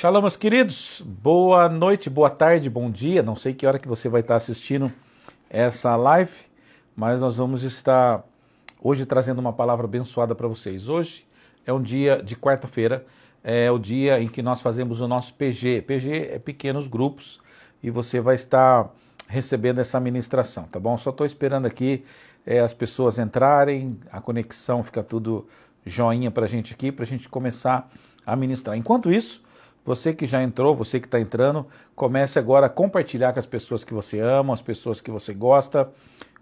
Shalom, meus queridos. Boa noite, boa tarde, bom dia. Não sei que hora que você vai estar assistindo essa live, mas nós vamos estar hoje trazendo uma palavra abençoada para vocês. Hoje é um dia de quarta-feira, é o dia em que nós fazemos o nosso PG. PG é pequenos grupos e você vai estar recebendo essa ministração, tá bom? Só estou esperando aqui as pessoas entrarem, a conexão fica tudo joinha para a gente aqui, para a gente começar a ministrar. Enquanto isso, você que já entrou, você que está entrando, comece agora a compartilhar com as pessoas que você ama, as pessoas que você gosta.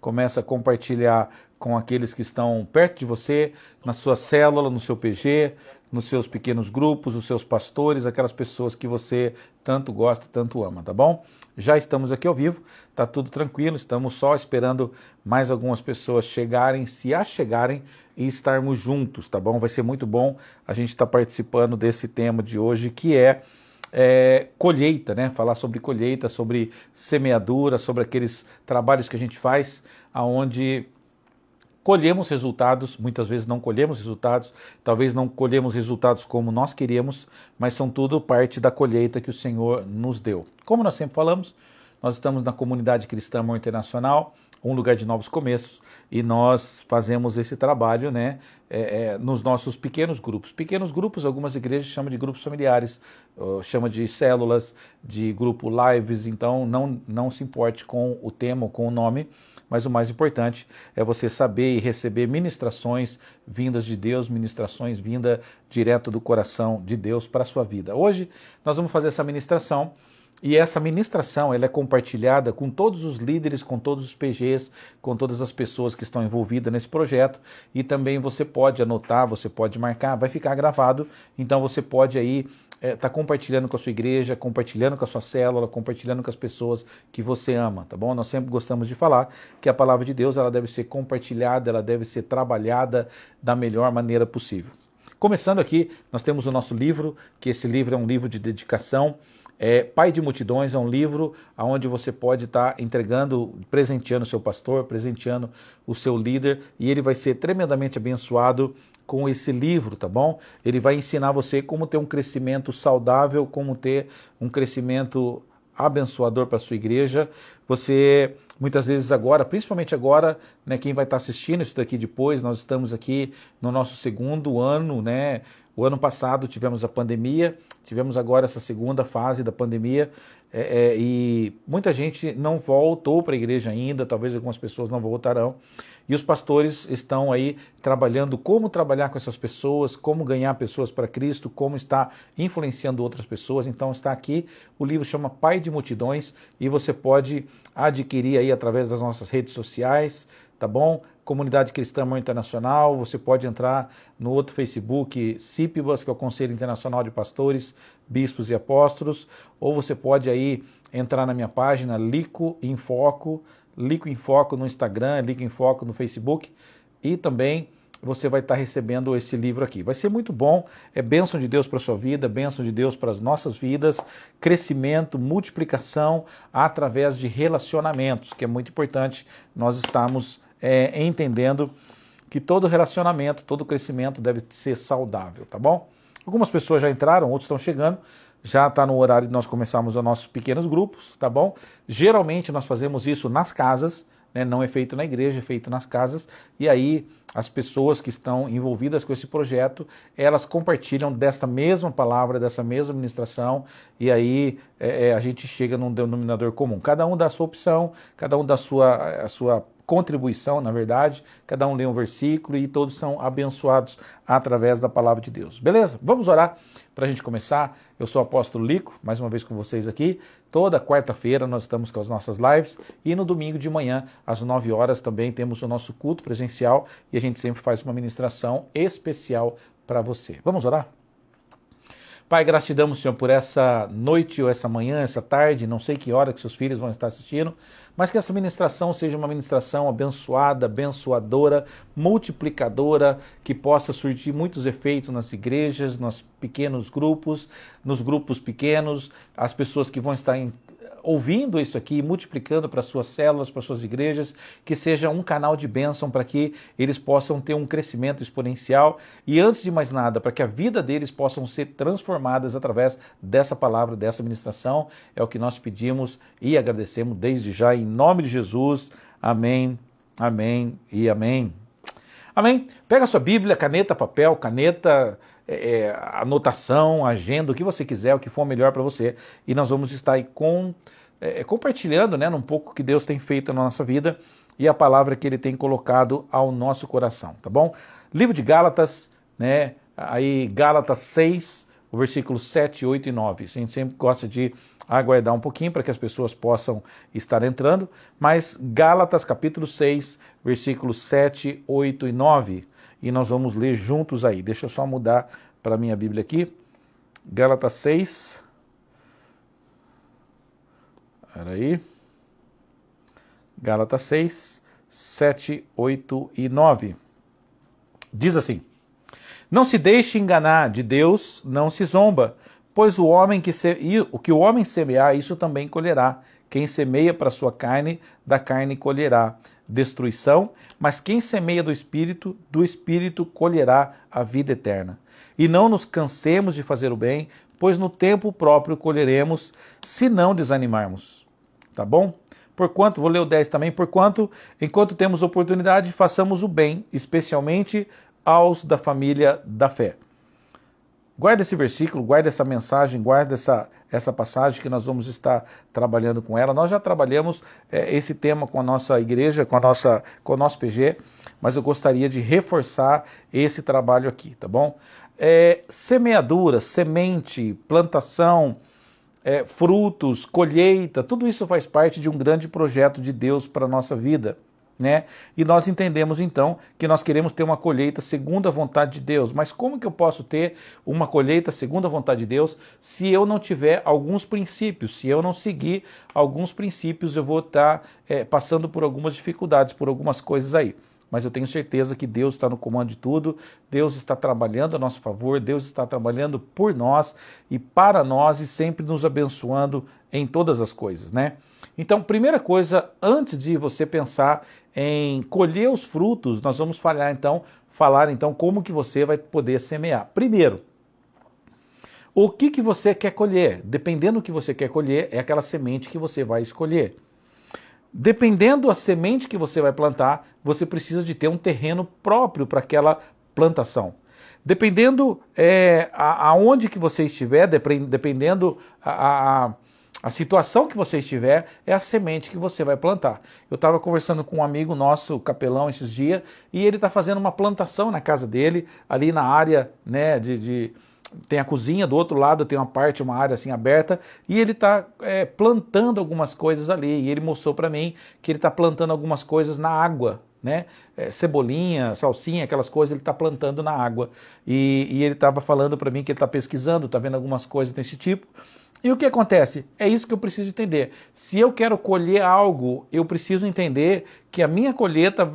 Comece a compartilhar com aqueles que estão perto de você, na sua célula, no seu PG, nos seus pequenos grupos, os seus pastores, aquelas pessoas que você tanto gosta, tanto ama, tá bom? Já estamos aqui ao vivo, tá tudo tranquilo, estamos só esperando mais algumas pessoas chegarem, se achegarem e estarmos juntos, tá bom? Vai ser muito bom a gente estar participando desse tema de hoje, que é colheita, né? Falar sobre colheita, sobre semeadura, sobre aqueles trabalhos que a gente faz, aonde colhemos resultados, muitas vezes não colhemos resultados, talvez não colhemos resultados como nós queríamos, mas são tudo parte da colheita que o Senhor nos deu. Como nós sempre falamos, nós estamos na comunidade cristã Amor Internacional, um lugar de novos começos, e nós fazemos esse trabalho, né, nos nossos pequenos grupos. Pequenos grupos, algumas igrejas chamam de grupos familiares, chamam de células, de grupo lives, então não se importe com o tema ou com o nome, mas o mais importante é você saber e receber ministrações vindas de Deus, ministrações vindas direto do coração de Deus para a sua vida. Hoje nós vamos fazer essa ministração, e essa ministração ela é compartilhada com todos os líderes, com todos os PGs, com todas as pessoas que estão envolvidas nesse projeto, e também você pode anotar, você pode marcar, vai ficar gravado, então você pode aí tá compartilhando com a sua igreja, compartilhando com a sua célula, compartilhando com as pessoas que você ama, tá bom? Nós sempre gostamos de falar que a palavra de Deus ela deve ser compartilhada, ela deve ser trabalhada da melhor maneira possível. Começando aqui, nós temos o nosso livro, que esse livro é um livro de dedicação. Pai de Multidões é um livro onde você pode estar entregando, presenteando o seu pastor, presenteando o seu líder, e ele vai ser tremendamente abençoado com esse livro, tá bom? Ele vai ensinar você como ter um crescimento saudável, como ter um crescimento abençoador para a sua igreja. Você, muitas vezes agora, principalmente agora, né, quem vai estar assistindo isso daqui depois, nós estamos aqui no nosso segundo ano, né? O ano passado tivemos a pandemia, tivemos agora essa segunda fase da pandemia, e muita gente não voltou para a igreja ainda, talvez algumas pessoas não voltarão, e os pastores estão aí trabalhando como trabalhar com essas pessoas, como ganhar pessoas para Cristo, como estar influenciando outras pessoas. Então está aqui, o livro chama Pai de Multidões, e você pode adquirir aí através das nossas redes sociais, tá bom? Comunidade Cristã Amor Internacional, você pode entrar no outro Facebook, CIPBAS, que é o Conselho Internacional de Pastores, Bispos e Apóstolos, ou você pode aí entrar na minha página, Lico em Foco no Instagram, Lico em Foco no Facebook, e também você vai estar recebendo esse livro aqui. Vai ser muito bom, é bênção de Deus para a sua vida, bênção de Deus para as nossas vidas, crescimento, multiplicação através de relacionamentos, que é muito importante nós estarmos entendendo que todo relacionamento, todo crescimento deve ser saudável, tá bom? Algumas pessoas já entraram, outros estão chegando, já está no horário de nós começarmos os nossos pequenos grupos, tá bom? Geralmente nós fazemos isso nas casas, né? Não é feito na igreja, é feito nas casas, e aí as pessoas que estão envolvidas com esse projeto, elas compartilham desta mesma palavra, dessa mesma ministração, e aí a gente chega num denominador comum. Cada um dá a sua opção, cada um dá a sua contribuição, na verdade, cada um lê um versículo e todos são abençoados através da palavra de Deus. Beleza? Vamos orar para a gente começar. Eu sou o apóstolo Lico, mais uma vez com vocês aqui. Toda quarta-feira nós estamos com as nossas lives e no domingo de manhã, às 9 horas, também temos o nosso culto presencial e a gente sempre faz uma ministração especial para você. Vamos orar? Pai, graças te damos, Senhor, por essa noite ou essa manhã, essa tarde, não sei que hora que seus filhos vão estar assistindo, mas que essa ministração seja uma ministração abençoada, abençoadora, multiplicadora, que possa surtir muitos efeitos nas igrejas, nos pequenos grupos, nos grupos pequenos, as pessoas que vão estar ouvindo isso aqui, multiplicando para suas células, para suas igrejas, que seja um canal de bênção para que eles possam ter um crescimento exponencial e, antes de mais nada, para que a vida deles possam ser transformadas através dessa palavra, dessa ministração. É o que nós pedimos e agradecemos desde já, em nome de Jesus. Amém, amém e amém. Amém? Pega a sua Bíblia, caneta, papel, caneta, anotação, agenda, o que você quiser, o que for melhor para você. E nós vamos estar aí compartilhando, né, um pouco o que Deus tem feito na nossa vida e a palavra que Ele tem colocado ao nosso coração, tá bom? Livro de Gálatas, né, aí Gálatas 6, o versículo 7, 8 e 9. A gente sempre gosta de aguardar um pouquinho para que as pessoas possam estar entrando, mas Gálatas capítulo 6, versículos 7, 8 e 9, e nós vamos ler juntos aí. Deixa eu só mudar para a minha Bíblia aqui. Gálatas 6, peraí, Gálatas 6, 7, 8 e 9. Diz assim: não se deixe enganar, de Deus não se zomba, pois o que o homem semear, isso também colherá. Quem semeia para a sua carne, da carne colherá destruição, mas quem semeia do Espírito colherá a vida eterna. E não nos cansemos de fazer o bem, pois no tempo próprio colheremos, se não desanimarmos. Tá bom? Porquanto, vou ler o 10 também, enquanto temos oportunidade, façamos o bem, especialmente aos da família da fé. Guarda esse versículo, guarda essa mensagem, guarda essa passagem que nós vamos estar trabalhando com ela. Nós já trabalhamos esse tema com a nossa igreja, com o nosso PG, mas eu gostaria de reforçar esse trabalho aqui, tá bom? Semeadura, semente, plantação, frutos, colheita, tudo isso faz parte de um grande projeto de Deus para a nossa vida. Né? E nós entendemos então que nós queremos ter uma colheita segundo a vontade de Deus. Mas como que eu posso ter uma colheita segundo a vontade de Deus se eu não tiver alguns princípios? Se eu não seguir alguns princípios, eu vou estar passando por algumas dificuldades, por algumas coisas aí. Mas eu tenho certeza que Deus está no comando de tudo, Deus está trabalhando a nosso favor, Deus está trabalhando por nós e para nós e sempre nos abençoando em todas as coisas, né? Então, primeira coisa, antes de você pensar em colher os frutos, nós vamos falar então como que você vai poder semear. Primeiro, o que você quer colher? Dependendo do que você quer colher, é aquela semente que você vai escolher. Dependendo da semente que você vai plantar, você precisa de ter um terreno próprio para aquela plantação. Dependendo aonde que você estiver, dependendo a situação que você estiver, é a semente que você vai plantar. Eu estava conversando com um amigo nosso, capelão, esses dias, e ele está fazendo uma plantação na casa dele, ali na área, né, tem a cozinha, do outro lado tem uma área assim aberta, e ele está plantando algumas coisas ali, e ele mostrou para mim que ele está plantando algumas coisas na água, né? Cebolinha, salsinha, aquelas coisas ele está plantando na água, e ele estava falando para mim que ele está pesquisando, está vendo algumas coisas desse tipo. E o que acontece? É isso que eu preciso entender. Se eu quero colher algo, eu preciso entender que a minha colheita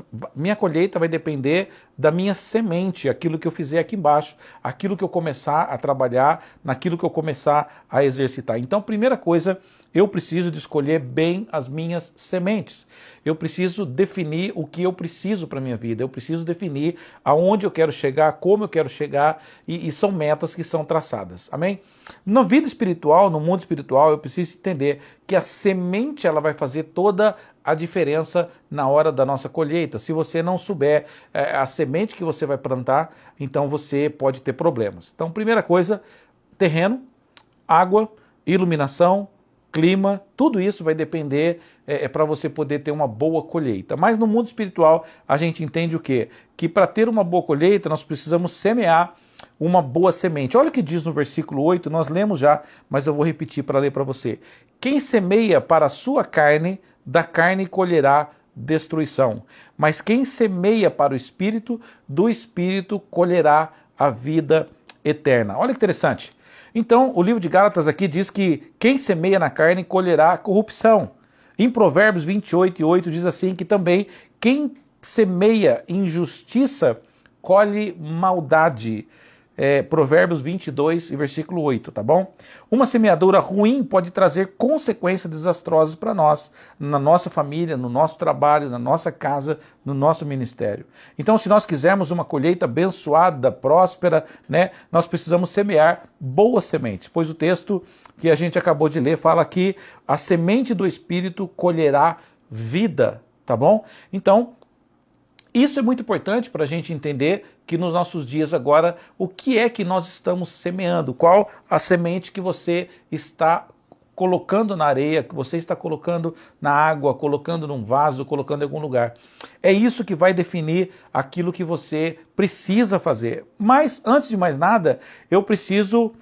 vai depender da minha semente, aquilo que eu fizer aqui embaixo, aquilo que eu começar a trabalhar, naquilo que eu começar a exercitar. Então, primeira coisa, eu preciso de escolher bem as minhas sementes. Eu preciso definir o que eu preciso para a minha vida. Eu preciso definir aonde eu quero chegar, como eu quero chegar, e são metas que são traçadas. Amém? Na vida espiritual, no mundo espiritual, eu preciso entender que a semente ela vai fazer toda a diferença na hora da nossa colheita. Se você não souber a semente que você vai plantar, então você pode ter problemas. Então, primeira coisa, terreno, água, iluminação, clima, tudo isso vai depender para você poder ter uma boa colheita. Mas no mundo espiritual, a gente entende o quê? Que para ter uma boa colheita, nós precisamos semear uma boa semente. Olha o que diz no versículo 8, nós lemos já, mas eu vou repetir para ler para você. Quem semeia para a sua carne, da carne colherá destruição. Mas quem semeia para o Espírito, do Espírito colherá a vida eterna. Olha que interessante. Então, o livro de Gálatas aqui diz que quem semeia na carne colherá corrupção. Em Provérbios 28:8 diz assim que também quem semeia injustiça colhe maldade. Provérbios 22 e versículo 8, tá bom? Uma semeadura ruim pode trazer consequências desastrosas para nós, na nossa família, no nosso trabalho, na nossa casa, no nosso ministério. Então, se nós quisermos uma colheita abençoada, próspera, né, nós precisamos semear boas sementes, pois o texto que a gente acabou de ler fala que a semente do Espírito colherá vida, tá bom? Então, isso é muito importante para a gente entender que nos nossos dias agora, o que é que nós estamos semeando? Qual a semente que você está colocando na areia, que você está colocando na água, colocando num vaso, colocando em algum lugar? É isso que vai definir aquilo que você precisa fazer. Mas, antes de mais nada, eu preciso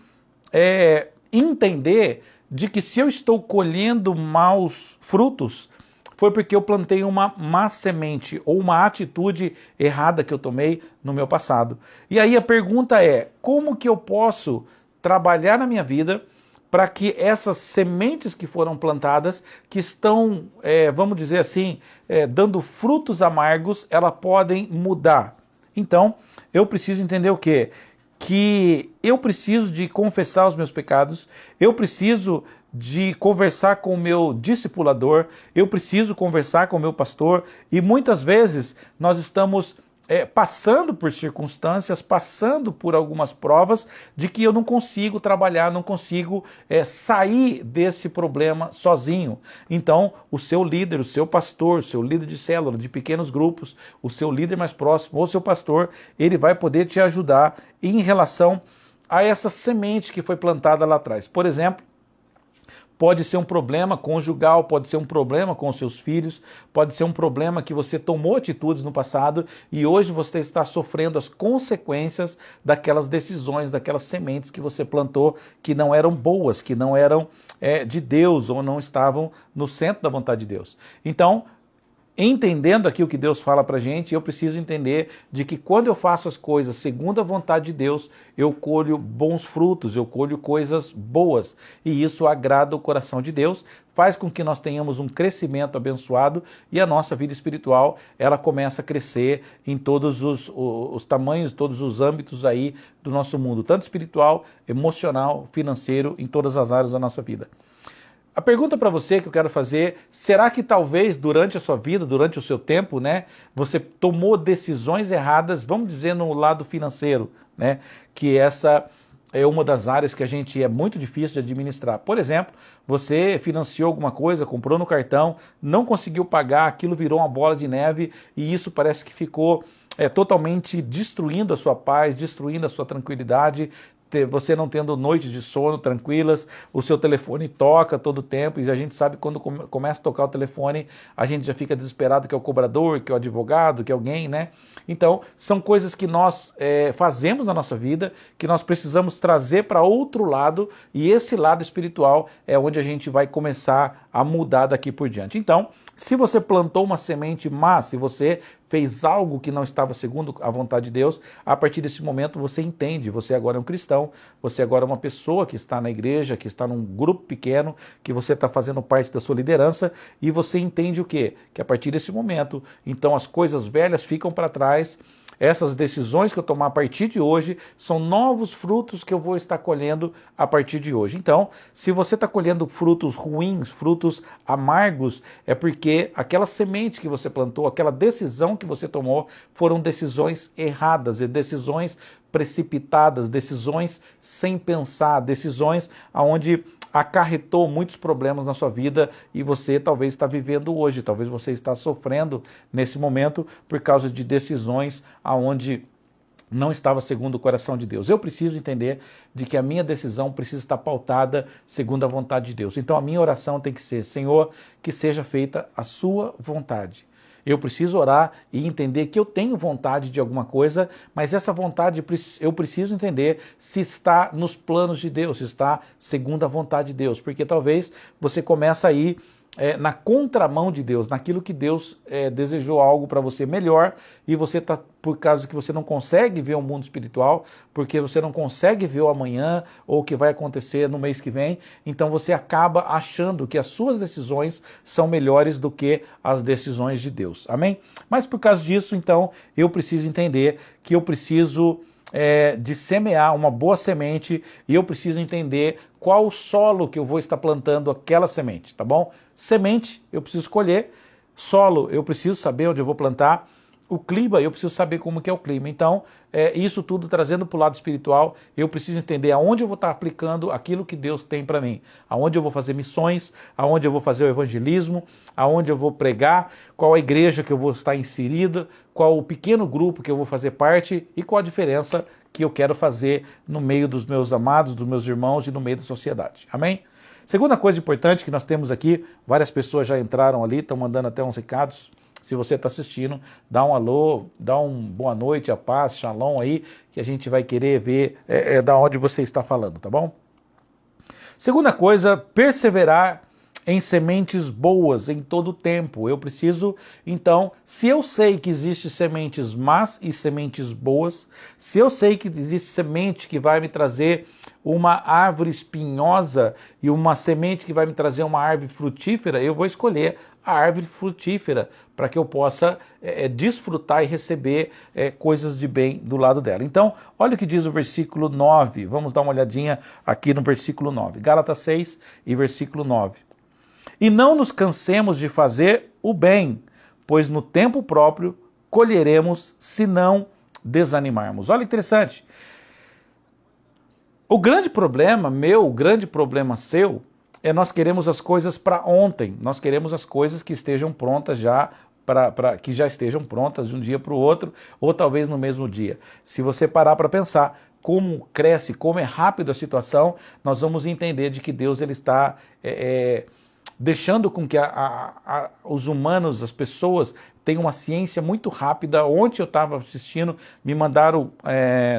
entender de que se eu estou colhendo maus frutos, foi porque eu plantei uma má semente ou uma atitude errada que eu tomei no meu passado. E aí a pergunta é, como que eu posso trabalhar na minha vida para que essas sementes que foram plantadas, que estão, vamos dizer assim, dando frutos amargos, elas podem mudar? Então, eu preciso entender o quê? Que eu preciso de confessar os meus pecados, eu preciso de conversar com o meu discipulador, eu preciso conversar com o meu pastor, e muitas vezes nós estamos passando por circunstâncias, passando por algumas provas de que eu não consigo trabalhar, não consigo sair desse problema sozinho. Então, o seu líder, o seu pastor, o seu líder de célula, de pequenos grupos, o seu líder mais próximo, ou seu pastor, ele vai poder te ajudar em relação a essa semente que foi plantada lá atrás. Por exemplo, pode ser um problema conjugal, pode ser um problema com os seus filhos, pode ser um problema que você tomou atitudes no passado e hoje você está sofrendo as consequências daquelas decisões, daquelas sementes que você plantou que não eram boas, que não eram de Deus ou não estavam no centro da vontade de Deus. Então, entendendo aqui o que Deus fala pra gente, eu preciso entender de que quando eu faço as coisas segundo a vontade de Deus, eu colho bons frutos, eu colho coisas boas. E isso agrada o coração de Deus, faz com que nós tenhamos um crescimento abençoado e a nossa vida espiritual, ela começa a crescer em todos os tamanhos, todos os âmbitos aí do nosso mundo, tanto espiritual, emocional, financeiro, em todas as áreas da nossa vida. A pergunta para você que eu quero fazer, será que talvez durante a sua vida, durante o seu tempo, né, você tomou decisões erradas, vamos dizer no lado financeiro, né, que essa é uma das áreas que a gente é muito difícil de administrar. Por exemplo, você financiou alguma coisa, comprou no cartão, não conseguiu pagar, aquilo virou uma bola de neve e isso parece que ficou totalmente destruindo a sua paz, destruindo a sua tranquilidade, você não tendo noites de sono tranquilas, o seu telefone toca todo o tempo, e a gente sabe que quando começa a tocar o telefone, a gente já fica desesperado que é o cobrador, que é o advogado, que é alguém, né? Então, são coisas que nós fazemos na nossa vida, que nós precisamos trazer para outro lado, e esse lado espiritual é onde a gente vai começar a mudar daqui por diante. Então, se você plantou uma semente má, se você fez algo que não estava segundo a vontade de Deus, a partir desse momento você entende, você agora é um cristão, você agora é uma pessoa que está na igreja, que está num grupo pequeno, que você está fazendo parte da sua liderança, e você entende o quê? Que a partir desse momento, então as coisas velhas ficam para trás, essas decisões que eu tomar a partir de hoje são novos frutos que eu vou estar colhendo a partir de hoje. Então, se você está colhendo frutos ruins, frutos amargos, é porque aquela semente que você plantou, aquela decisão que você tomou, foram decisões erradas, e decisões precipitadas, decisões sem pensar, decisões onde acarretou muitos problemas na sua vida e você talvez está vivendo hoje, talvez você está sofrendo nesse momento por causa de decisões aonde não estava segundo o coração de Deus. Eu preciso entender de que a minha decisão precisa estar pautada segundo a vontade de Deus. Então a minha oração tem que ser, Senhor, que seja feita a sua vontade. Eu preciso orar e entender que eu tenho vontade de alguma coisa, mas essa vontade eu preciso entender se está nos planos de Deus, se está segundo a vontade de Deus, porque talvez você comece a ir na contramão de Deus, naquilo que Deus desejou algo para você melhor, e você está, por causa que você não consegue ver o mundo espiritual, porque você não consegue ver o amanhã, ou o que vai acontecer no mês que vem, então você acaba achando que as suas decisões são melhores do que as decisões de Deus, amém? Mas por causa disso, então, eu preciso entender que eu preciso de semear uma boa semente e eu preciso entender qual o solo que eu vou estar plantando aquela semente, tá bom? Semente eu preciso escolher, solo eu preciso saber onde eu vou plantar, o clima eu preciso saber como que é o clima. Então, isso tudo trazendo para o lado espiritual, eu preciso entender aonde eu vou estar aplicando aquilo que Deus tem para mim, aonde eu vou fazer missões, aonde eu vou fazer o evangelismo, aonde eu vou pregar, qual a igreja que eu vou estar inserido, qual o pequeno grupo que eu vou fazer parte e qual a diferença que eu quero fazer no meio dos meus amados, dos meus irmãos e no meio da sociedade. Amém? Segunda coisa importante que nós temos aqui, várias pessoas já entraram ali, estão mandando até uns recados. Se você está assistindo, dá um alô, dá um boa noite, a paz, shalom aí, que a gente vai querer ver da onde você está falando, tá bom? Segunda coisa, perseverar em sementes boas em todo o tempo. Eu preciso, então, se eu sei que existem sementes más e sementes boas, se eu sei que existe semente que vai me trazer uma árvore espinhosa e uma semente que vai me trazer uma árvore frutífera, eu vou escolher a árvore frutífera para que eu possa desfrutar e receber coisas de bem do lado dela. Então, olha o que diz o versículo 9. Vamos dar uma olhadinha aqui no versículo 9. Gálatas 6 e versículo 9. E não nos cansemos de fazer o bem, pois no tempo próprio colheremos se não desanimarmos. Olha que interessante. O grande problema meu, o grande problema seu, nós queremos as coisas para ontem. Nós queremos as coisas que estejam prontas já, que já estejam prontas de um dia para o outro, ou talvez no mesmo dia. Se você parar para pensar como cresce, como é rápido a situação, nós vamos entender de que Deus ele está deixando com que os humanos, as pessoas, tenham uma ciência muito rápida. Ontem eu estava assistindo, me mandaram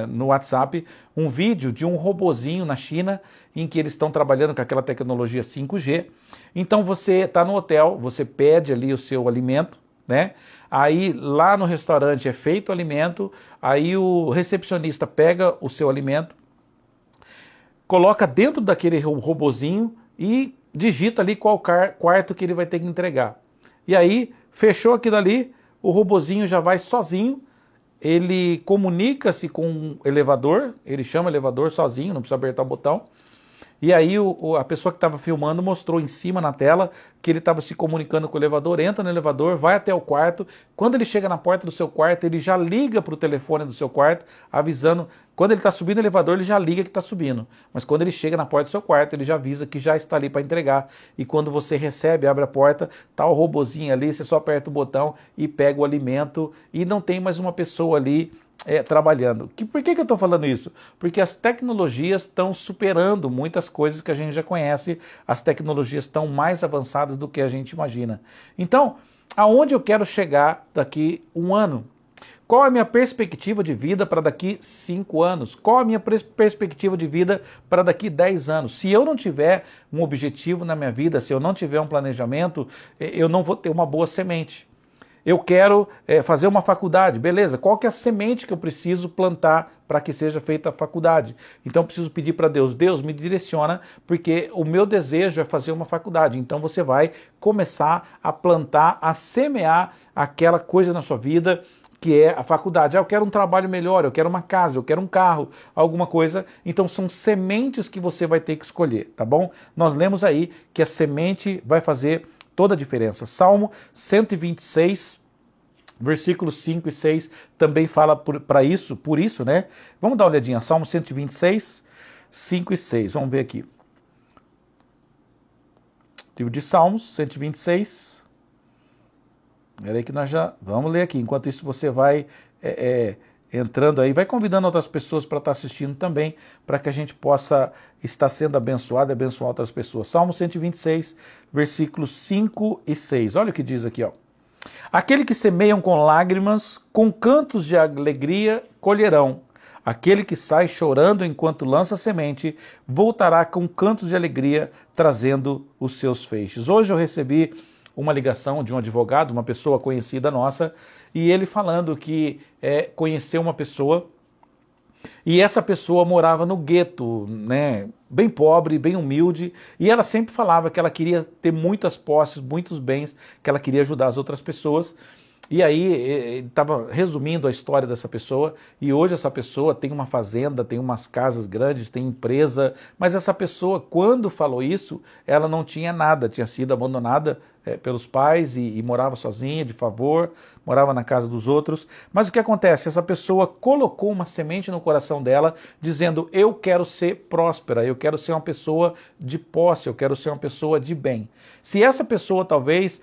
no WhatsApp um vídeo de um robozinho na China, em que eles estão trabalhando com aquela tecnologia 5G. Então você está no hotel, você pede ali o seu alimento, né? Aí lá no restaurante é feito o alimento, aí o recepcionista pega o seu alimento, coloca dentro daquele robozinho e digita ali qual quarto que ele vai ter que entregar. E aí, fechou aquilo ali, o robozinho já vai sozinho, ele comunica-se com o elevador, ele chama o elevador sozinho, não precisa apertar o botão. E aí a pessoa que estava filmando mostrou em cima na tela que ele estava se comunicando com o elevador, entra no elevador, vai até o quarto. Quando ele chega na porta do seu quarto, ele já liga para o telefone do seu quarto, avisando. Quando ele está subindo o elevador, ele já liga que está subindo. Mas quando ele chega na porta do seu quarto, ele já avisa que já está ali para entregar. E quando você recebe, abre a porta, tá o robozinho ali, você só aperta o botão e pega o alimento e não tem mais uma pessoa ali trabalhando. Por que eu estou falando isso? Porque as tecnologias estão superando muitas coisas que a gente já conhece, as tecnologias estão mais avançadas do que a gente imagina. Então, aonde eu quero chegar daqui um ano? Qual é a minha perspectiva de vida para daqui 5 anos? Qual a minha perspectiva de vida para daqui 10 anos? Se eu não tiver um objetivo na minha vida, se eu não tiver um planejamento, eu não vou ter uma boa semente. Eu quero fazer uma faculdade, beleza, qual que é a semente que eu preciso plantar para que seja feita a faculdade? Então eu preciso pedir para Deus, Deus me direciona, porque o meu desejo é fazer uma faculdade. Então você vai começar a plantar, a semear aquela coisa na sua vida, que é a faculdade. Eu quero um trabalho melhor, eu quero uma casa, eu quero um carro, alguma coisa. Então são sementes que você vai ter que escolher, tá bom? Nós lemos aí que a semente vai fazer toda a diferença. Salmo 126, versículos 5 e 6 também fala por isso, né? Vamos dar uma olhadinha. Salmo 126, 5 e 6. Vamos ver aqui. Livro de Salmos, 126. Espera aí que nós já vamos ler aqui. Enquanto isso você vai entrando aí, vai convidando outras pessoas para estar assistindo também, para que a gente possa estar sendo abençoado e abençoar outras pessoas. Salmo 126, versículos 5 e 6. Olha o que diz aqui, ó. Aquele que semeiam com lágrimas, com cantos de alegria colherão. Aquele que sai chorando enquanto lança semente, voltará com cantos de alegria, trazendo os seus feixes. Hoje eu recebi uma ligação de um advogado, uma pessoa conhecida nossa, e ele falando que conheceu uma pessoa, e essa pessoa morava no gueto, né, bem pobre, bem humilde, e ela sempre falava que ela queria ter muitas posses, muitos bens, que ela queria ajudar as outras pessoas, E aí ele estava resumindo a história dessa pessoa, e hoje essa pessoa tem uma fazenda, tem umas casas grandes, tem empresa, mas essa pessoa, quando falou isso, ela não tinha nada, tinha sido abandonada pelos pais e morava sozinha, de favor, morava na casa dos outros. Mas o que acontece? Essa pessoa colocou uma semente no coração dela, dizendo: eu quero ser próspera, eu quero ser uma pessoa de posse, eu quero ser uma pessoa de bem. Se essa pessoa talvez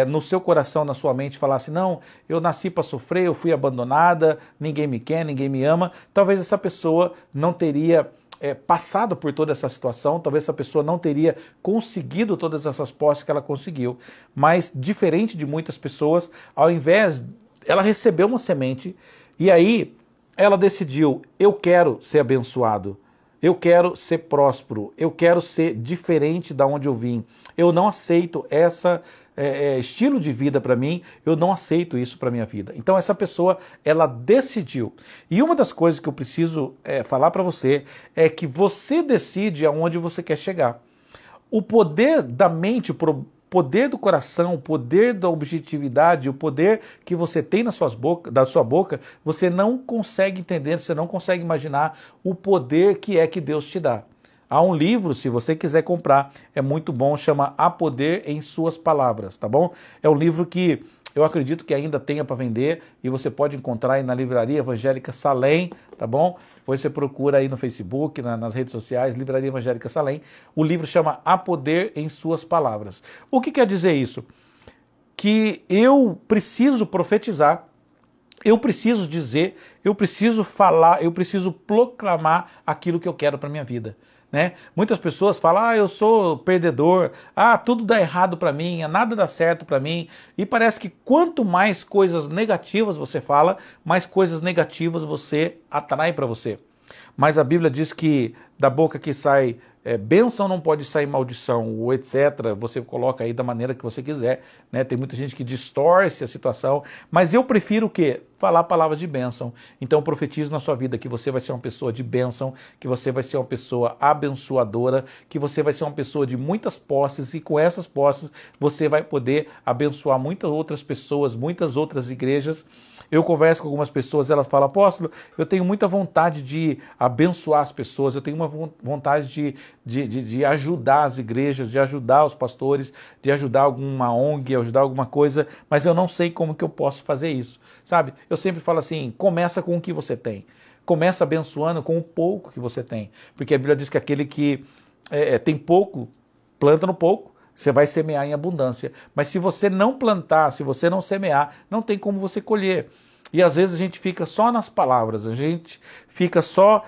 no seu coração, na sua mente, falasse: não, eu nasci para sofrer, eu fui abandonada, ninguém me quer, ninguém me ama, talvez essa pessoa não teria passado por toda essa situação, talvez essa pessoa não teria conseguido todas essas posses que ela conseguiu. Mas, diferente de muitas pessoas, ao invés, ela recebeu uma semente e aí ela decidiu: eu quero ser abençoado, eu quero ser próspero, eu quero ser diferente da onde eu vim. Eu não aceito essa estilo de vida para mim, eu não aceito isso para minha vida. Então essa pessoa, ela decidiu. E uma das coisas que eu preciso falar para você é que você decide aonde você quer chegar. O poder da mente, o poder do coração, o poder da objetividade, o poder que você tem da sua boca, você não consegue entender, você não consegue imaginar o poder que é que Deus te dá. Há um livro, se você quiser comprar, é muito bom, chama Há Poder em Suas Palavras, tá bom? É um livro que eu acredito que ainda tenha para vender e você pode encontrar aí na Livraria Evangélica Salem, tá bom? Depois você procura aí no Facebook, nas redes sociais, Livraria Evangélica Salem. O livro chama Há Poder em Suas Palavras. O que quer dizer isso? Que eu preciso profetizar, eu preciso dizer, eu preciso falar, eu preciso proclamar aquilo que eu quero para minha vida. Né? Muitas pessoas falam: eu sou perdedor, tudo dá errado para mim, nada dá certo para mim. E parece que quanto mais coisas negativas você fala, mais coisas negativas você atrai para você. Mas a Bíblia diz que da boca que sai bênção não pode sair maldição, ou etc. Você coloca aí da maneira que você quiser. Né? Tem muita gente que distorce a situação, mas eu prefiro o quê? Falar palavras de bênção. Então eu profetizo na sua vida que você vai ser uma pessoa de bênção, que você vai ser uma pessoa abençoadora, que você vai ser uma pessoa de muitas posses, e com essas posses você vai poder abençoar muitas outras pessoas, muitas outras igrejas. Eu converso com algumas pessoas, elas falam: apóstolo, eu tenho muita vontade de abençoar as pessoas, eu tenho uma vontade de ajudar as igrejas, de ajudar os pastores, de ajudar alguma ONG, ajudar alguma coisa, mas eu não sei como que eu posso fazer isso, sabe? Eu sempre falo assim: começa com o que você tem. Começa abençoando com o pouco que você tem. Porque a Bíblia diz que aquele que tem pouco, planta no pouco, você vai semear em abundância. Mas se você não plantar, se você não semear, não tem como você colher. E às vezes a gente fica só nas palavras, a gente fica só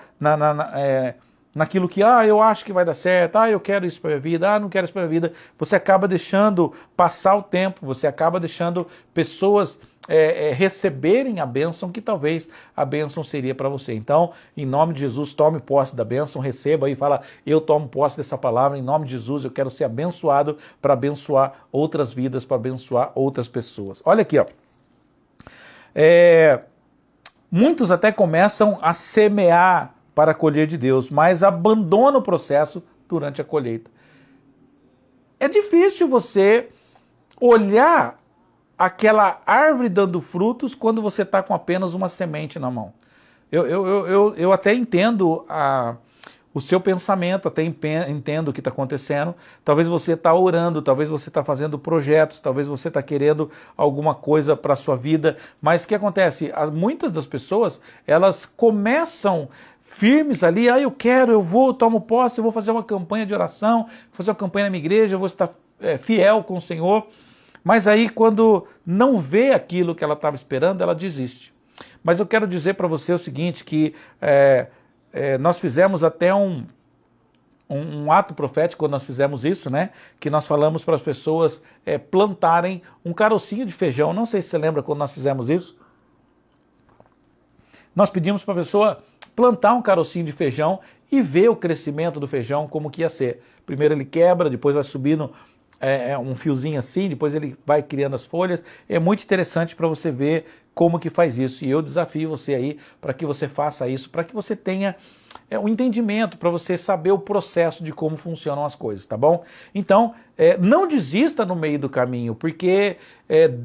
naquilo que, eu acho que vai dar certo, eu quero isso para minha vida, não quero isso para minha vida. Você acaba deixando passar o tempo, você acaba deixando pessoas receberem a bênção, que talvez a bênção seria para você. Então, em nome de Jesus, tome posse da bênção, receba e fala: eu tomo posse dessa palavra, em nome de Jesus, eu quero ser abençoado para abençoar outras vidas, para abençoar outras pessoas. Olha aqui, ó. Muitos até começam a semear para colher de Deus, mas abandonam o processo durante a colheita. É difícil você olhar aquela árvore dando frutos quando você está com apenas uma semente na mão. Eu até entendo o seu pensamento, até entendo o que está acontecendo. Talvez você está orando, talvez você está fazendo projetos, talvez você está querendo alguma coisa para a sua vida. Mas o que acontece? Muitas das pessoas, elas começam firmes ali: eu quero, eu vou, tomo posse, eu vou fazer uma campanha de oração, vou fazer uma campanha na minha igreja, eu vou estar fiel com o Senhor. Mas aí, quando não vê aquilo que ela estava esperando, ela desiste. Mas eu quero dizer para você o seguinte, que nós fizemos até um ato profético quando nós fizemos isso, né? Que nós falamos para as pessoas plantarem um carocinho de feijão. Não sei se você lembra quando nós fizemos isso. Nós pedimos para a pessoa plantar um carocinho de feijão e ver o crescimento do feijão, como que ia ser. Primeiro ele quebra, depois vai subindo um fiozinho assim, depois ele vai criando as folhas. É muito interessante para você ver como que faz isso. E eu desafio você aí para que você faça isso, para que você tenha um entendimento, para você saber o processo de como funcionam as coisas, tá bom? Então, não desista no meio do caminho, porque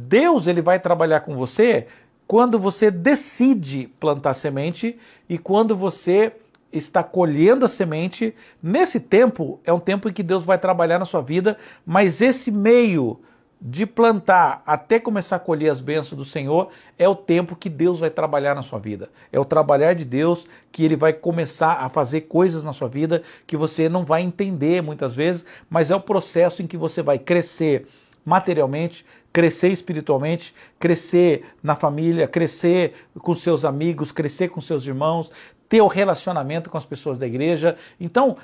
Deus ele vai trabalhar com você quando você decide plantar semente e quando você está colhendo a semente. Nesse tempo, é um tempo em que Deus vai trabalhar na sua vida, mas esse meio de plantar até começar a colher as bênçãos do Senhor é o tempo que Deus vai trabalhar na sua vida. É o trabalhar de Deus que Ele vai começar a fazer coisas na sua vida que você não vai entender muitas vezes, mas é o processo em que você vai crescer materialmente, crescer espiritualmente, crescer na família, crescer com seus amigos, crescer com seus irmãos, ter o relacionamento com as pessoas da igreja. Então,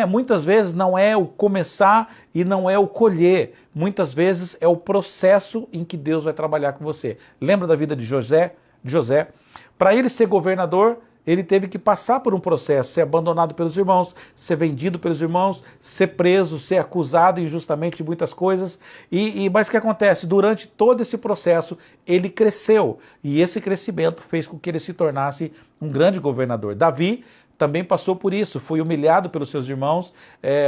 muitas vezes não é o começar e não é o colher. Muitas vezes é o processo em que Deus vai trabalhar com você. Lembra da vida de José? Para ele ser governador, ele teve que passar por um processo, ser abandonado pelos irmãos, ser vendido pelos irmãos, ser preso, ser acusado injustamente de muitas coisas. Mas o que acontece? Durante todo esse processo, ele cresceu. E esse crescimento fez com que ele se tornasse um grande governador. Davi também passou por isso, foi humilhado pelos seus irmãos,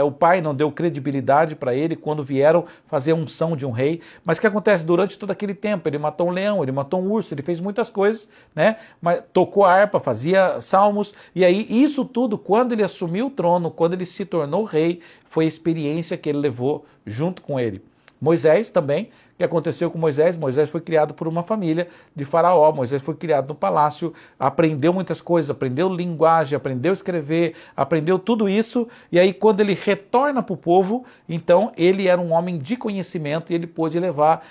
o pai não deu credibilidade para ele quando vieram fazer a unção de um rei. Mas o que acontece? Durante todo aquele tempo, ele matou um leão, ele matou um urso, ele fez muitas coisas, né? Mas tocou a harpa, fazia salmos, e aí isso tudo, quando ele assumiu o trono, quando ele se tornou rei, foi a experiência que ele levou junto com ele. Moisés também, o que aconteceu com Moisés? Moisés foi criado por uma família de Faraó, Moisés foi criado no palácio, aprendeu muitas coisas, aprendeu linguagem, aprendeu a escrever, aprendeu tudo isso, e aí quando ele retorna para o povo, então ele era um homem de conhecimento e ele pôde levar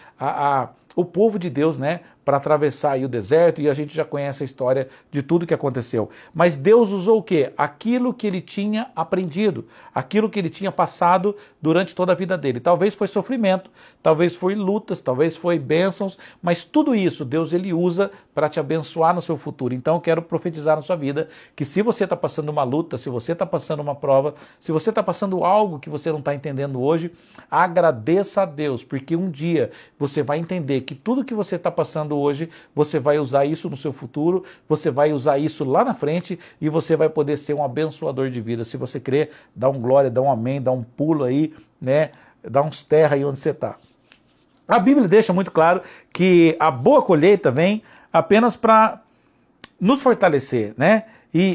o povo de Deus, né, para atravessar aí o deserto, e a gente já conhece a história de tudo que aconteceu. Mas Deus usou o quê? Aquilo que ele tinha aprendido, aquilo que ele tinha passado durante toda a vida dele. Talvez foi sofrimento, talvez foi lutas, talvez foi bênçãos, mas tudo isso Deus ele usa para te abençoar no seu futuro. Então eu quero profetizar na sua vida que se você está passando uma luta, se você está passando uma prova, se você está passando algo que você não está entendendo hoje, agradeça a Deus, porque um dia você vai entender que tudo que você está passando hoje, você vai usar isso no seu futuro, você vai usar isso lá na frente e você vai poder ser um abençoador de vida. Se você crer, dá um glória, dá um amém, dá um pulo aí, né? Dá uns terra aí onde você está. A Bíblia deixa muito claro que a boa colheita vem apenas para nos fortalecer, né?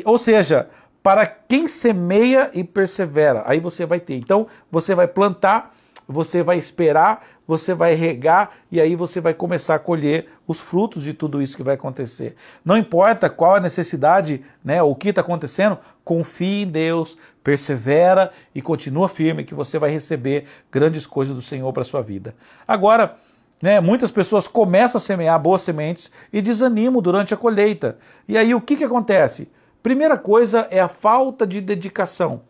Ou seja, para quem semeia e persevera, aí você vai ter. Então, você vai plantar, você vai esperar, você vai regar e aí você vai começar a colher os frutos de tudo isso que vai acontecer. Não importa qual a necessidade, né, o que está acontecendo, confie em Deus, persevera e continua firme que você vai receber grandes coisas do Senhor para a sua vida. Agora, né, muitas pessoas começam a semear boas sementes e desanimam durante a colheita. E aí o que acontece? Primeira coisa é a falta de dedicação.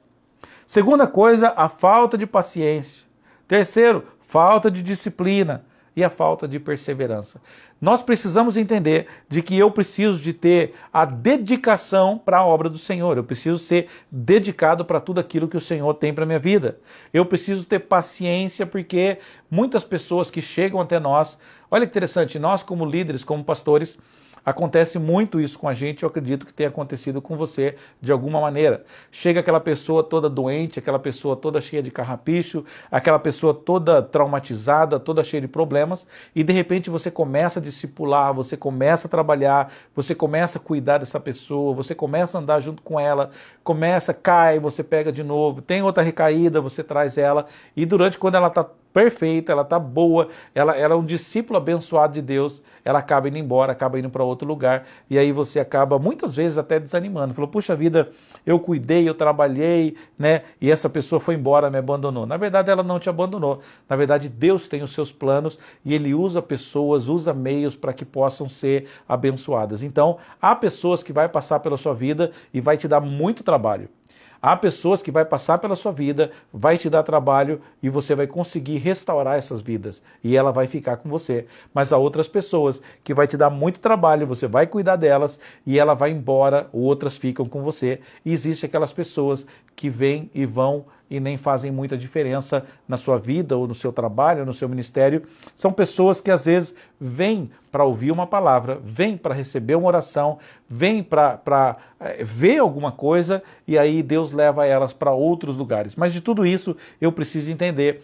Segunda coisa, a falta de paciência. Terceiro, falta de disciplina e a falta de perseverança. Nós precisamos entender de que eu preciso de ter a dedicação para a obra do Senhor. Eu preciso ser dedicado para tudo aquilo que o Senhor tem para a minha vida. Eu preciso ter paciência porque muitas pessoas que chegam até nós, olha que interessante, nós como líderes, como pastores, acontece muito isso com a gente, eu acredito que tenha acontecido com você de alguma maneira. Chega aquela pessoa toda doente, aquela pessoa toda cheia de carrapicho, aquela pessoa toda traumatizada, toda cheia de problemas, e de repente você começa a discipular, você começa a trabalhar, você começa a cuidar dessa pessoa, você começa a andar junto com ela, cai, você pega de novo, tem outra recaída, você traz ela, e quando ela está perfeita, ela está boa, ela é um discípulo abençoado de Deus, ela acaba indo embora, acaba indo para outro lugar, e aí você acaba muitas vezes até desanimando. Falou, puxa vida, eu cuidei, eu trabalhei, né? E essa pessoa foi embora, me abandonou. Na verdade, ela não te abandonou. Na verdade, Deus tem os seus planos e Ele usa pessoas, usa meios para que possam ser abençoadas. Então, há pessoas que vai passar pela sua vida e vai te dar muito trabalho. Há pessoas que vai passar pela sua vida, vai te dar trabalho e você vai conseguir restaurar essas vidas e ela vai ficar com você. Mas há outras pessoas que vai te dar muito trabalho, você vai cuidar delas e ela vai embora, outras ficam com você. E existem aquelas pessoas que vêm e vão e nem fazem muita diferença na sua vida ou no seu trabalho, ou no seu ministério. São pessoas que às vezes vêm para ouvir uma palavra, vêm para receber uma oração, vêm para ver alguma coisa e aí Deus leva elas para outros lugares. Mas de tudo isso eu preciso entender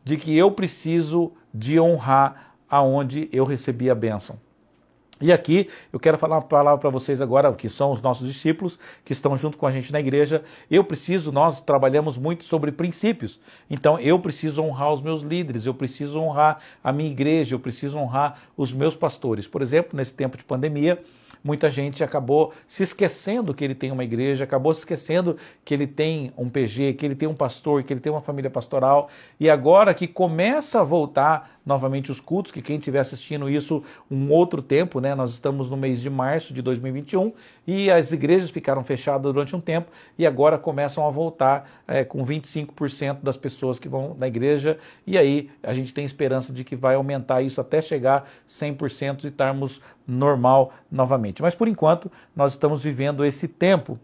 de que eu preciso de honrar aonde eu recebi a bênção. E aqui eu quero falar uma palavra para vocês agora, que são os nossos discípulos, que estão junto com a gente na igreja. Nós trabalhamos muito sobre princípios. Então eu preciso honrar os meus líderes, eu preciso honrar a minha igreja, eu preciso honrar os meus pastores. Por exemplo, nesse tempo de pandemia, muita gente acabou se esquecendo que ele tem uma igreja, acabou se esquecendo que ele tem um PG, que ele tem um pastor, que ele tem uma família pastoral. E agora que começa a voltar novamente os cultos, que quem estiver assistindo isso um outro tempo, né? Nós estamos no mês de março de 2021 e as igrejas ficaram fechadas durante um tempo e agora começam a voltar com 25% das pessoas que vão na igreja e aí a gente tem esperança de que vai aumentar isso até chegar 100% e estarmos normal novamente. Mas por enquanto nós estamos vivendo esse tempo.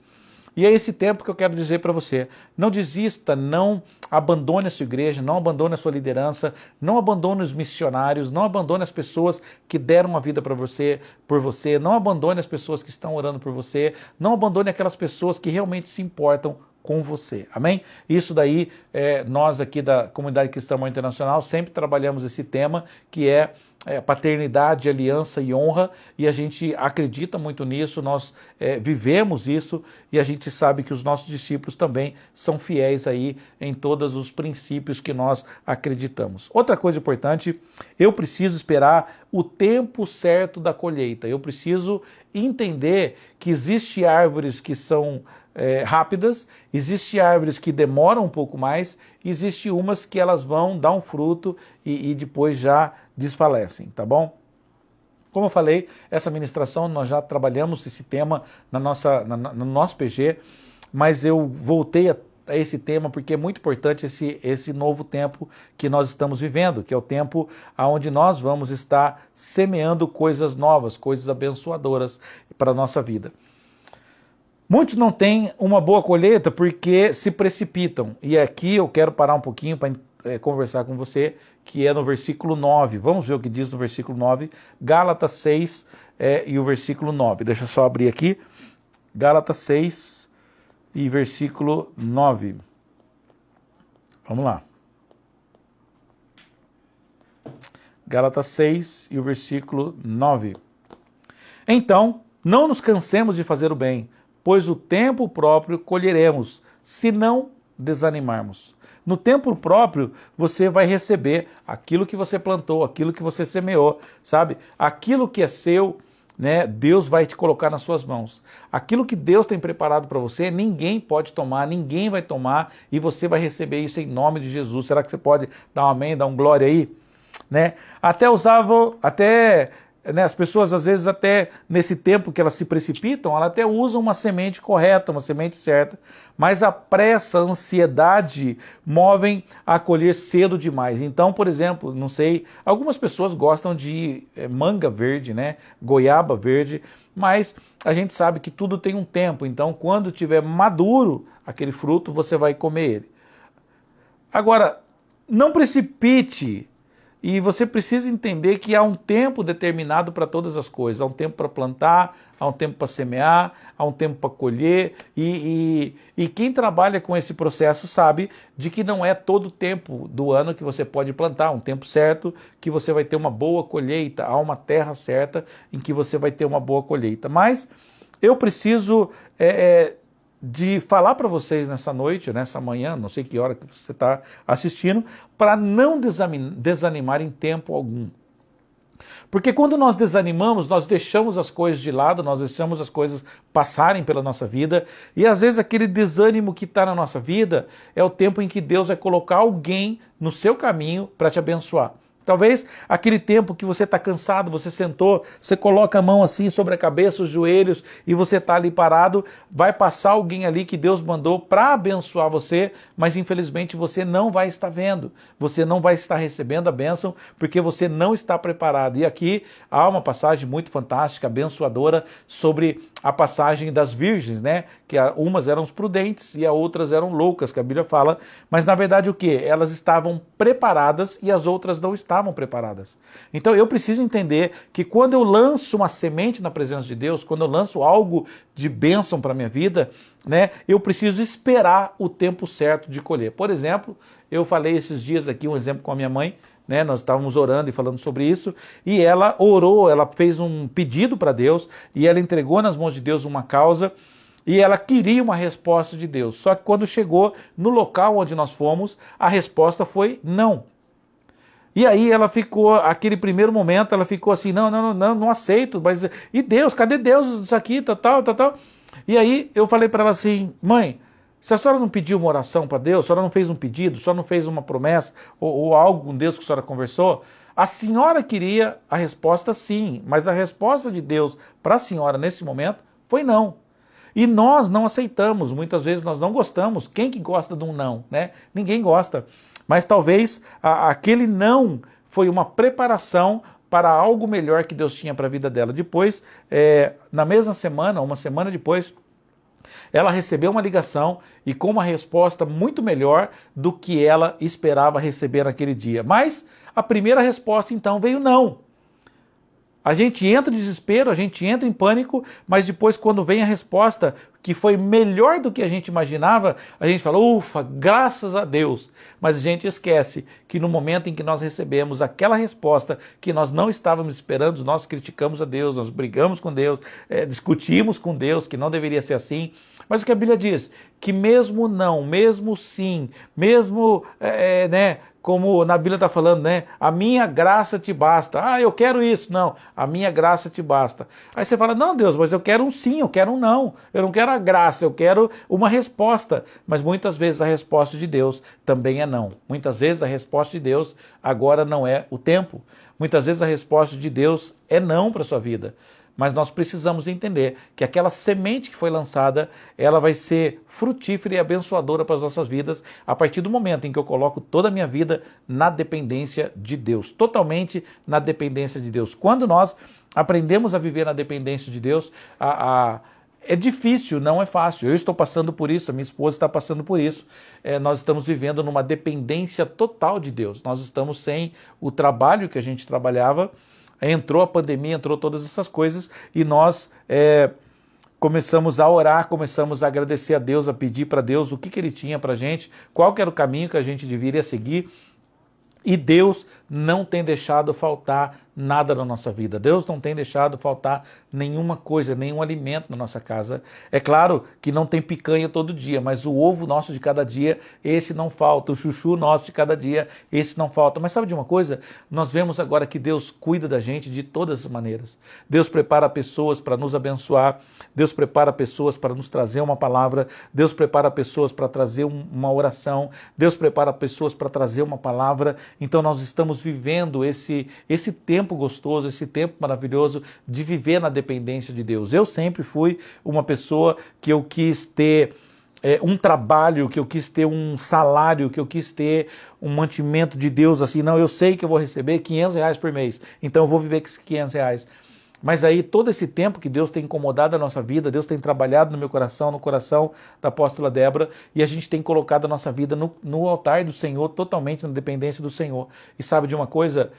E é esse tempo que eu quero dizer para você, não desista, não abandone a sua igreja, não abandone a sua liderança, não abandone os missionários, não abandone as pessoas que deram a vida para você, por você, não abandone as pessoas que estão orando por você, não abandone aquelas pessoas que realmente se importam com você, amém? Isso daí, nós aqui da Comunidade Cristã Amor Internacional sempre trabalhamos esse tema, que é paternidade, aliança e honra, e a gente acredita muito nisso, nós vivemos isso, e a gente sabe que os nossos discípulos também são fiéis aí em todos os princípios que nós acreditamos. Outra coisa importante, eu preciso esperar o tempo certo da colheita, eu preciso entender que existem árvores que são rápidas, existem árvores que demoram um pouco mais, existem umas que elas vão dar um fruto e depois já desfalecem, tá bom? Como eu falei, essa ministração nós já trabalhamos esse tema no nosso PG, mas eu voltei a esse tema porque é muito importante esse novo tempo que nós estamos vivendo, que é o tempo onde nós vamos estar semeando coisas novas, coisas abençoadoras para a nossa vida. Muitos não têm uma boa colheita porque se precipitam. E aqui eu quero parar um pouquinho para conversar com você, que é no versículo 9. Vamos ver o que diz no versículo 9. Gálatas 6 e o versículo 9. Deixa eu só abrir aqui. Gálatas 6 e versículo 9. Vamos lá. Gálatas 6 e o versículo 9. Então, não nos cansemos de fazer o bem, pois o tempo próprio colheremos, se não desanimarmos. No tempo próprio, você vai receber aquilo que você plantou, aquilo que você semeou, sabe? Aquilo que é seu, né? Deus vai te colocar nas suas mãos. Aquilo que Deus tem preparado para você, ninguém pode tomar, ninguém vai tomar, e você vai receber isso em nome de Jesus. Será que você pode dar um amém, dar um glória aí? Né? As pessoas às vezes até nesse tempo que elas se precipitam, elas até usam uma semente correta, uma semente certa, mas a pressa, a ansiedade movem a colher cedo demais. Então, por exemplo, não sei, algumas pessoas gostam de manga verde, né, goiaba verde, mas a gente sabe que tudo tem um tempo, então quando tiver maduro aquele fruto, você vai comer ele. Agora, não precipite. E você precisa entender que há um tempo determinado para todas as coisas. Há um tempo para plantar, há um tempo para semear, há um tempo para colher. E quem trabalha com esse processo sabe de que não é todo o tempo do ano que você pode plantar. Um tempo certo que você vai ter uma boa colheita. Há uma terra certa em que você vai ter uma boa colheita. Mas eu preciso de falar para vocês nessa noite, nessa manhã, não sei que hora que você está assistindo, para não desanimar em tempo algum. Porque quando nós desanimamos, nós deixamos as coisas de lado, nós deixamos as coisas passarem pela nossa vida, e às vezes aquele desânimo que está na nossa vida é o tempo em que Deus vai colocar alguém no seu caminho para te abençoar. Talvez aquele tempo que você está cansado, você sentou, você coloca a mão assim sobre a cabeça, os joelhos, e você está ali parado, vai passar alguém ali que Deus mandou para abençoar você, mas infelizmente você não vai estar vendo, você não vai estar recebendo a bênção, porque você não está preparado. E aqui há uma passagem muito fantástica, abençoadora, sobre a passagem das virgens, né? Que umas eram prudentes e as outras eram loucas, que a Bíblia fala, mas na verdade o que? Elas estavam preparadas e as outras não estavam preparadas. Então eu preciso entender que quando eu lanço uma semente na presença de Deus, quando eu lanço algo de bênção para a minha vida, né, eu preciso esperar o tempo certo de colher. Por exemplo, eu falei esses dias aqui um exemplo com a minha mãe, né, nós estávamos orando e falando sobre isso, e ela orou, ela fez um pedido para Deus, e ela entregou nas mãos de Deus uma causa, e ela queria uma resposta de Deus. Só que quando chegou no local onde nós fomos, a resposta foi não. E aí ela ficou, aquele primeiro momento, ela ficou assim, não aceito, mas e Deus, cadê Deus isso aqui, tal. E aí eu falei para ela assim, mãe, se a senhora não pediu uma oração para Deus, a senhora não fez um pedido, a senhora não fez uma promessa, ou algo com Deus que a senhora conversou, a senhora queria a resposta sim, mas a resposta de Deus para a senhora nesse momento foi não. E nós não aceitamos, muitas vezes nós não gostamos. Quem que gosta de um não, né? Ninguém gosta. Mas talvez aquele não foi uma preparação para algo melhor que Deus tinha para a vida dela. Depois, na mesma semana, uma semana depois, ela recebeu uma ligação e com uma resposta muito melhor do que ela esperava receber naquele dia. Mas a primeira resposta então veio não. A gente entra em desespero, a gente entra em pânico, mas depois quando vem a resposta, que foi melhor do que a gente imaginava, a gente fala, ufa, graças a Deus. Mas a gente esquece que no momento em que nós recebemos aquela resposta que nós não estávamos esperando, nós criticamos a Deus, nós brigamos com Deus, discutimos com Deus que não deveria ser assim. Mas o que a Bíblia diz? Que mesmo não, mesmo sim, mesmo, como na Bíblia está falando, né? A minha graça te basta. Ah, eu quero isso. Não, a minha graça te basta. Aí você fala, não Deus, mas eu quero um sim, eu quero um não. Eu não quero a graça, eu quero uma resposta. Mas muitas vezes a resposta de Deus também é não. Muitas vezes a resposta de Deus agora não é o tempo. Muitas vezes a resposta de Deus é não para a sua vida. Mas nós precisamos entender que aquela semente que foi lançada, ela vai ser frutífera e abençoadora para as nossas vidas a partir do momento em que eu coloco toda a minha vida na dependência de Deus, totalmente na dependência de Deus. Quando nós aprendemos a viver na dependência de Deus, é difícil, não é fácil. Eu estou passando por isso, a minha esposa está passando por isso. Nós estamos vivendo numa dependência total de Deus. Nós estamos sem o trabalho que a gente trabalhava. Entrou a pandemia, entrou todas essas coisas e nós começamos a orar, começamos a agradecer a Deus, a pedir para Deus o que Ele tinha para a gente, qual que era o caminho que a gente deveria seguir. E Deus não tem deixado faltar nada na nossa vida. Deus não tem deixado faltar nenhuma coisa, nenhum alimento na nossa casa. É claro que não tem picanha todo dia, mas o ovo nosso de cada dia, esse não falta. O chuchu nosso de cada dia, esse não falta. Mas sabe de uma coisa? Nós vemos agora que Deus cuida da gente de todas as maneiras. Deus prepara pessoas para nos abençoar. Deus prepara pessoas para nos trazer uma palavra. Deus prepara pessoas para trazer uma oração. Deus prepara pessoas para trazer uma palavra. Então nós estamos vivendo esse tempo gostoso, esse tempo maravilhoso de viver na dependência de Deus. Eu sempre fui uma pessoa que eu quis ter um trabalho, que eu quis ter um salário, que eu quis ter um mantimento de Deus assim. Não, eu sei que eu vou receber R$500 por mês, então eu vou viver com esses R$500. Mas aí todo esse tempo que Deus tem incomodado a nossa vida, Deus tem trabalhado no meu coração, no coração da apóstola Débora, e a gente tem colocado a nossa vida no altar do Senhor, totalmente na dependência do Senhor. E sabe de uma coisa?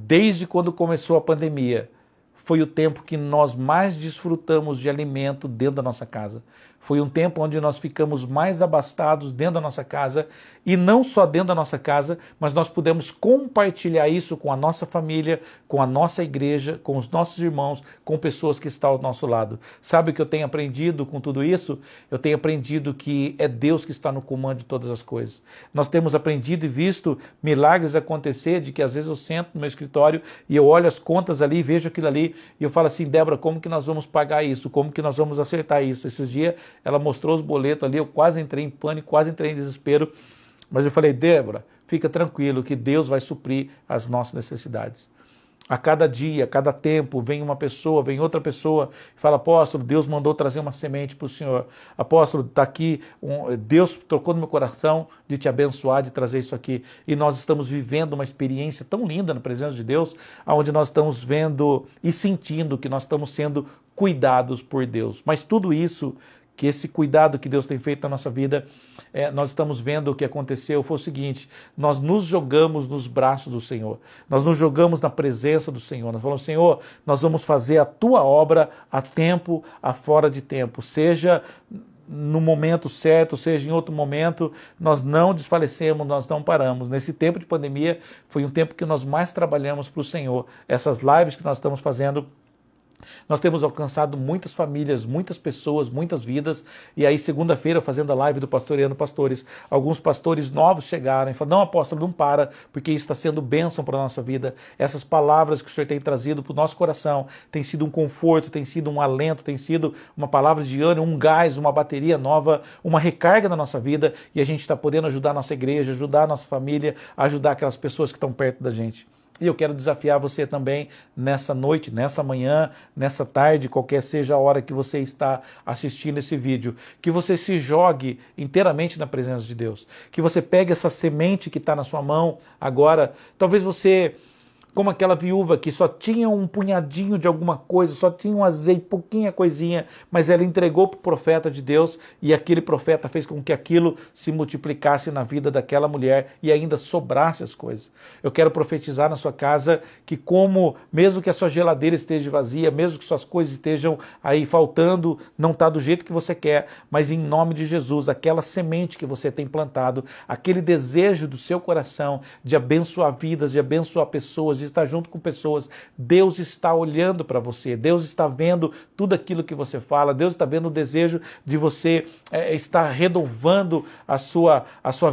Desde quando começou a pandemia, foi o tempo que nós mais desfrutamos de alimento dentro da nossa casa. Foi um tempo onde nós ficamos mais abastados dentro da nossa casa, e não só dentro da nossa casa, mas nós pudemos compartilhar isso com a nossa família, com a nossa igreja, com os nossos irmãos, com pessoas que estão ao nosso lado. Sabe o que eu tenho aprendido com tudo isso? Eu tenho aprendido que é Deus que está no comando de todas as coisas. Nós temos aprendido e visto milagres acontecer, de que às vezes eu sento no meu escritório e eu olho as contas ali, vejo aquilo ali, e eu falo assim, Débora, como que nós vamos pagar isso? Como que nós vamos acertar isso? Esses dias ela mostrou os boletos ali, eu quase entrei em pânico, quase entrei em desespero, mas eu falei, Débora, fica tranquilo que Deus vai suprir as nossas necessidades. A cada dia, a cada tempo, vem uma pessoa, vem outra pessoa, e fala, apóstolo, Deus mandou trazer uma semente para o senhor. Apóstolo, está aqui, Deus tocou no meu coração de te abençoar, de trazer isso aqui. E nós estamos vivendo uma experiência tão linda na presença de Deus, onde nós estamos vendo e sentindo que nós estamos sendo cuidados por Deus. Mas tudo isso, que esse cuidado que Deus tem feito na nossa vida, nós estamos vendo o que aconteceu, foi o seguinte, nós nos jogamos nos braços do Senhor, nós nos jogamos na presença do Senhor, nós falamos, Senhor, nós vamos fazer a tua obra a tempo, a fora de tempo, seja no momento certo, seja em outro momento, nós não desfalecemos, nós não paramos. Nesse tempo de pandemia, foi um tempo que nós mais trabalhamos para o Senhor. Essas lives que nós estamos fazendo, nós temos alcançado muitas famílias, muitas pessoas, muitas vidas. E aí, segunda-feira, fazendo a live do Pastoreando Pastores, alguns pastores novos chegaram e falaram, não, apóstolo, não para, porque isso está sendo bênção para a nossa vida. Essas palavras que o Senhor tem trazido para o nosso coração tem sido um conforto, tem sido um alento, tem sido uma palavra de ânimo, um gás, uma bateria nova, uma recarga na nossa vida. E a gente está podendo ajudar a nossa igreja, ajudar a nossa família, ajudar aquelas pessoas que estão perto da gente. E eu quero desafiar você também nessa noite, nessa manhã, nessa tarde, qualquer seja a hora que você está assistindo esse vídeo, que você se jogue inteiramente na presença de Deus, que você pegue essa semente que está na sua mão agora, talvez você, como aquela viúva que só tinha um punhadinho de alguma coisa, só tinha um azeite, pouquinha coisinha, mas ela entregou para o profeta de Deus e aquele profeta fez com que aquilo se multiplicasse na vida daquela mulher e ainda sobrasse as coisas. Eu quero profetizar na sua casa que mesmo que a sua geladeira esteja vazia, mesmo que suas coisas estejam aí faltando, não está do jeito que você quer, mas em nome de Jesus, aquela semente que você tem plantado, aquele desejo do seu coração de abençoar vidas, de abençoar pessoas, de estar junto com pessoas, Deus está olhando para você, Deus está vendo tudo aquilo que você fala, Deus está vendo o desejo de você estar renovando a sua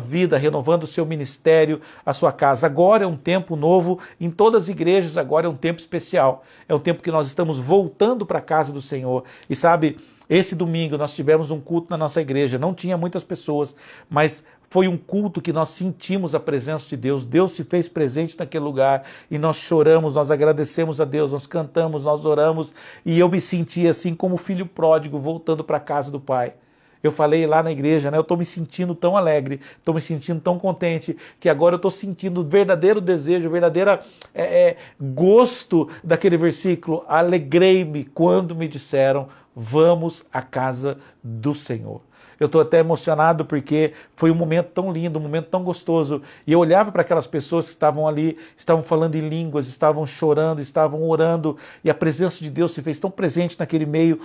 vida, renovando o seu ministério, a sua casa. Agora é um tempo novo, em todas as igrejas agora é um tempo especial, é um tempo que nós estamos voltando para a casa do Senhor. E sabe, esse domingo nós tivemos um culto na nossa igreja, não tinha muitas pessoas, mas foi um culto que nós sentimos a presença de Deus, Deus se fez presente naquele lugar e nós choramos, nós agradecemos a Deus, nós cantamos, nós oramos e eu me senti assim como filho pródigo voltando para a casa do Pai. Eu falei lá na igreja, né? Eu estou me sentindo tão alegre, estou me sentindo tão contente, que agora eu estou sentindo o verdadeiro desejo, o verdadeiro gosto daquele versículo. Alegrei-me quando me disseram, vamos à casa do Senhor. Eu estou até emocionado porque foi um momento tão lindo, um momento tão gostoso. E eu olhava para aquelas pessoas que estavam ali, estavam falando em línguas, estavam chorando, estavam orando, e a presença de Deus se fez tão presente naquele meio,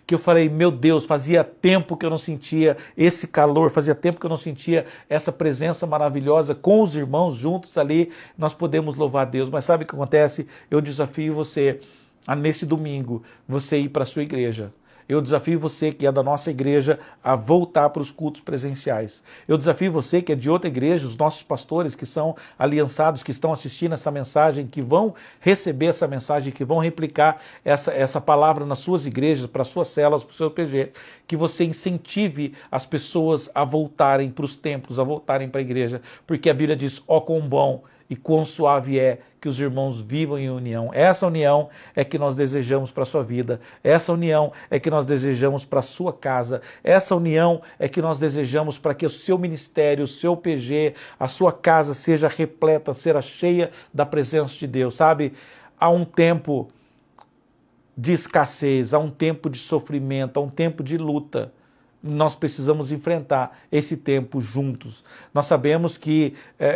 que eu falei, meu Deus, fazia tempo que eu não sentia esse calor, fazia tempo que eu não sentia essa presença maravilhosa com os irmãos juntos ali, nós podemos louvar a Deus. Mas sabe o que acontece? Eu desafio você a nesse domingo, você ir para a sua igreja. Eu desafio você que é da nossa igreja a voltar para os cultos presenciais. Eu desafio você que é de outra igreja, os nossos pastores que são aliançados, que estão assistindo essa mensagem, que vão receber essa mensagem, que vão replicar essa palavra nas suas igrejas, para as suas células, para o seu PG, que você incentive as pessoas a voltarem para os templos, a voltarem para a igreja, porque a Bíblia diz, ó quão bom e quão suave é que os irmãos vivam em união. Essa união é que nós desejamos para a sua vida. Essa união é que nós desejamos para a sua casa. Essa união é que nós desejamos para que o seu ministério, o seu PG, a sua casa seja repleta, seja cheia da presença de Deus. Sabe, há um tempo de escassez, há um tempo de sofrimento, há um tempo de luta. Nós precisamos enfrentar esse tempo juntos. Nós sabemos que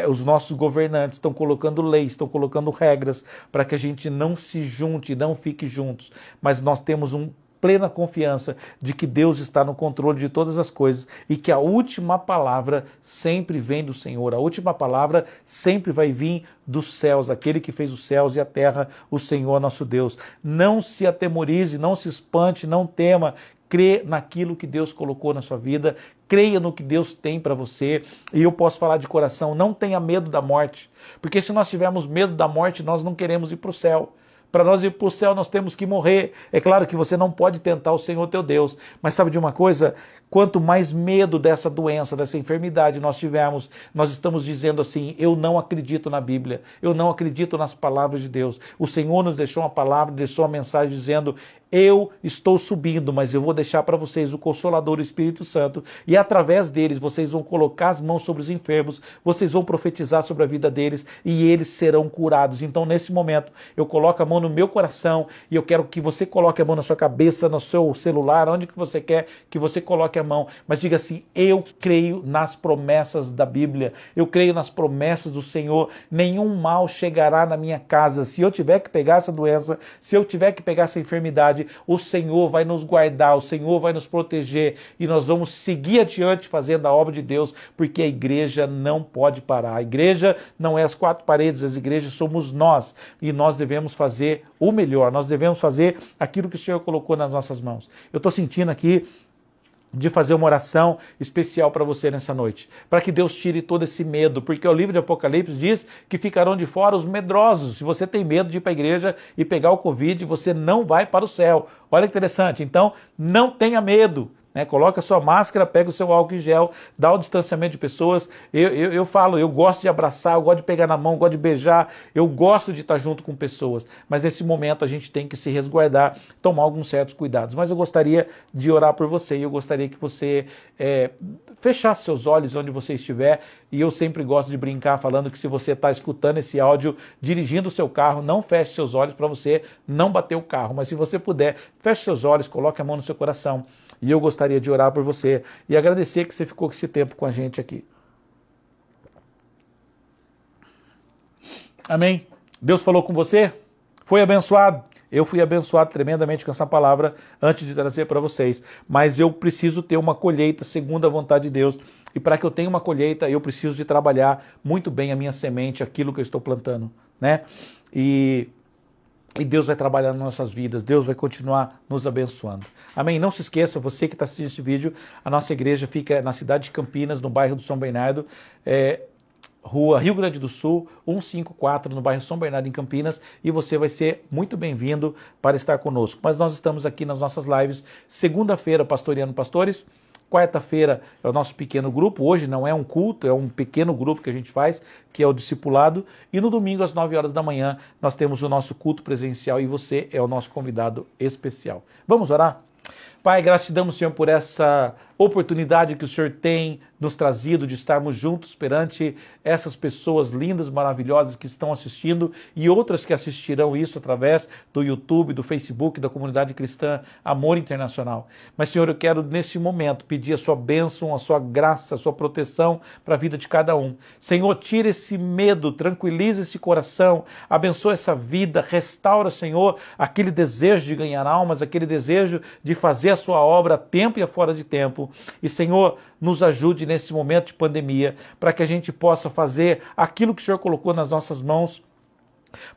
os nossos governantes estão colocando leis, estão colocando regras para que a gente não se junte, não fique juntos. Mas nós temos plena confiança de que Deus está no controle de todas as coisas e que a última palavra sempre vem do Senhor. A última palavra sempre vai vir dos céus, aquele que fez os céus e a terra, o Senhor nosso Deus. Não se atemorize, não se espante, não tema. Crê naquilo que Deus colocou na sua vida, creia no que Deus tem para você. E eu posso falar de coração, não tenha medo da morte, porque se nós tivermos medo da morte, nós não queremos ir para o céu. Para nós ir para o céu, nós temos que morrer. É claro que você não pode tentar o Senhor teu Deus, mas sabe de uma coisa? Quanto mais medo dessa doença, dessa enfermidade nós tivermos, nós estamos dizendo assim, eu não acredito na Bíblia, eu não acredito nas palavras de Deus. O Senhor nos deixou uma palavra, deixou uma mensagem dizendo, eu estou subindo, mas eu vou deixar para vocês o Consolador, o Espírito Santo, e através deles vocês vão colocar as mãos sobre os enfermos, vocês vão profetizar sobre a vida deles e eles serão curados. Então nesse momento eu coloco a mão no meu coração e eu quero que você coloque a mão na sua cabeça, no seu celular, onde que você quer que você coloque a mão, mas diga assim, eu creio nas promessas da Bíblia, eu creio nas promessas do Senhor, nenhum mal chegará na minha casa. Se eu tiver que pegar essa doença, se eu tiver que pegar essa enfermidade, o Senhor vai nos guardar, o Senhor vai nos proteger e nós vamos seguir adiante fazendo a obra de Deus, porque a igreja não pode parar. A igreja não é as quatro paredes, as igrejas somos nós e nós devemos fazer o melhor, nós devemos fazer aquilo que o Senhor colocou nas nossas mãos. Eu estou sentindo aqui de fazer uma oração especial para você nessa noite, para que Deus tire todo esse medo, porque o livro de Apocalipse diz que ficarão de fora os medrosos. Se você tem medo de ir para a igreja e pegar o Covid, você não vai para o céu. Olha que interessante, então não tenha medo. Coloca a sua máscara, pega o seu álcool em gel, dá o distanciamento de pessoas. Eu falo, eu gosto de abraçar, eu gosto de pegar na mão, eu gosto de beijar, eu gosto de estar junto com pessoas. Mas nesse momento a gente tem que se resguardar, tomar alguns certos cuidados. Mas eu gostaria de orar por você e eu gostaria que você fechasse seus olhos onde você estiver. E eu sempre gosto de brincar falando que se você está escutando esse áudio dirigindo o seu carro, não feche seus olhos para você não bater o carro. Mas se você puder, feche seus olhos, coloque a mão no seu coração. E eu gostaria de orar por você e agradecer que você ficou com esse tempo com a gente aqui. Amém? Deus falou com você? Foi abençoado? Eu fui abençoado tremendamente com essa palavra antes de trazer para vocês. Mas eu preciso ter uma colheita segundo a vontade de Deus. E para que eu tenha uma colheita, eu preciso de trabalhar muito bem a minha semente, aquilo que eu estou plantando, né? E Deus vai trabalhar nas nossas vidas, Deus vai continuar nos abençoando. Amém? Não se esqueça, você que está assistindo esse vídeo, a nossa igreja fica na cidade de Campinas, no bairro do São Bernardo, Rua Rio Grande do Sul, 154, no bairro São Bernardo, em Campinas, e você vai ser muito bem-vindo para estar conosco. Mas nós estamos aqui nas nossas lives, segunda-feira, Pastoreando Pastores, quarta-feira é o nosso pequeno grupo, hoje não é um culto, é um pequeno grupo que a gente faz, que é o discipulado, e no domingo às 9 horas da manhã nós temos o nosso culto presencial e você é o nosso convidado especial. Vamos orar? Pai, gratidão, Senhor, por essa oportunidade que o Senhor tem nos trazido de estarmos juntos perante essas pessoas lindas, maravilhosas que estão assistindo e outras que assistirão isso através do YouTube, do Facebook, da comunidade cristã Amor Internacional. Mas, Senhor, eu quero nesse momento pedir a sua bênção, a sua graça, a sua proteção para a vida de cada um. Senhor, tira esse medo, tranquiliza esse coração, abençoa essa vida, restaura, Senhor, aquele desejo de ganhar almas, aquele desejo de fazer a sua obra a tempo e a fora de tempo. E, Senhor, nos ajude nesse momento de pandemia, para que a gente possa fazer aquilo que o Senhor colocou nas nossas mãos,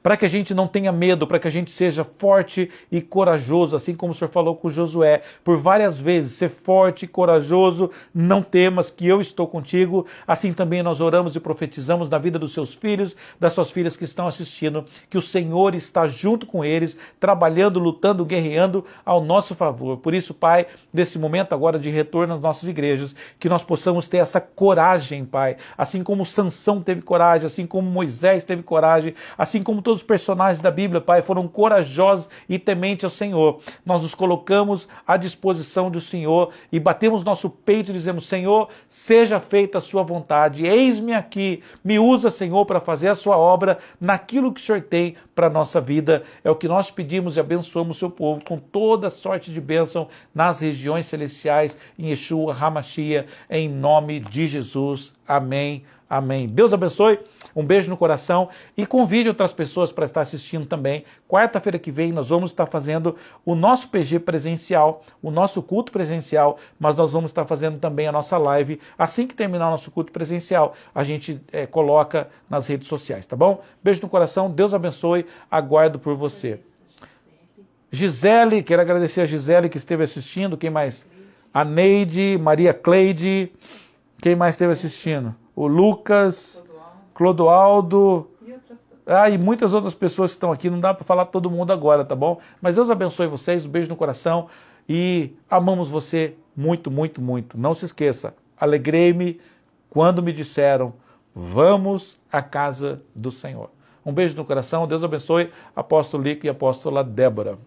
para que a gente não tenha medo, para que a gente seja forte e corajoso, assim como o Senhor falou com Josué, por várias vezes, ser forte e corajoso, não temas que eu estou contigo. Assim também nós oramos e profetizamos na vida dos seus filhos, das suas filhas que estão assistindo, que o Senhor está junto com eles, trabalhando, lutando, guerreando ao nosso favor. Por isso, Pai, nesse momento agora de retorno às nossas igrejas, que nós possamos ter essa coragem, Pai, assim como Sansão teve coragem, assim como Moisés teve coragem, assim como todos os personagens da Bíblia, Pai, foram corajosos e tementes ao Senhor. Nós nos colocamos à disposição do Senhor e batemos nosso peito e dizemos, Senhor, seja feita a sua vontade. Eis-me aqui, me usa, Senhor, para fazer a sua obra naquilo que o Senhor tem para a nossa vida. É o que nós pedimos e abençoamos o seu povo com toda sorte de bênção nas regiões celestiais, em Yeshua HaMashiach, em nome de Jesus. Amém. Amém. Deus abençoe, um beijo no coração e convide outras pessoas para estar assistindo também. Quarta-feira que vem nós vamos estar fazendo o nosso PG presencial, o nosso culto presencial, mas nós vamos estar fazendo também a nossa live. Assim que terminar o nosso culto presencial, a gente coloca nas redes sociais, tá bom? Beijo no coração, Deus abençoe, aguardo por você. Gisele, quero agradecer a Gisele que esteve assistindo, quem mais? A Neide, Maria Cleide, quem mais esteve assistindo? O Lucas, Clodoaldo, e muitas outras pessoas que estão aqui, não dá para falar todo mundo agora, tá bom? Mas Deus abençoe vocês, um beijo no coração e amamos você muito, muito, muito. Não se esqueça, alegrei-me quando me disseram, vamos à casa do Senhor. Um beijo no coração, Deus abençoe, apóstolo Lico e apóstola Débora.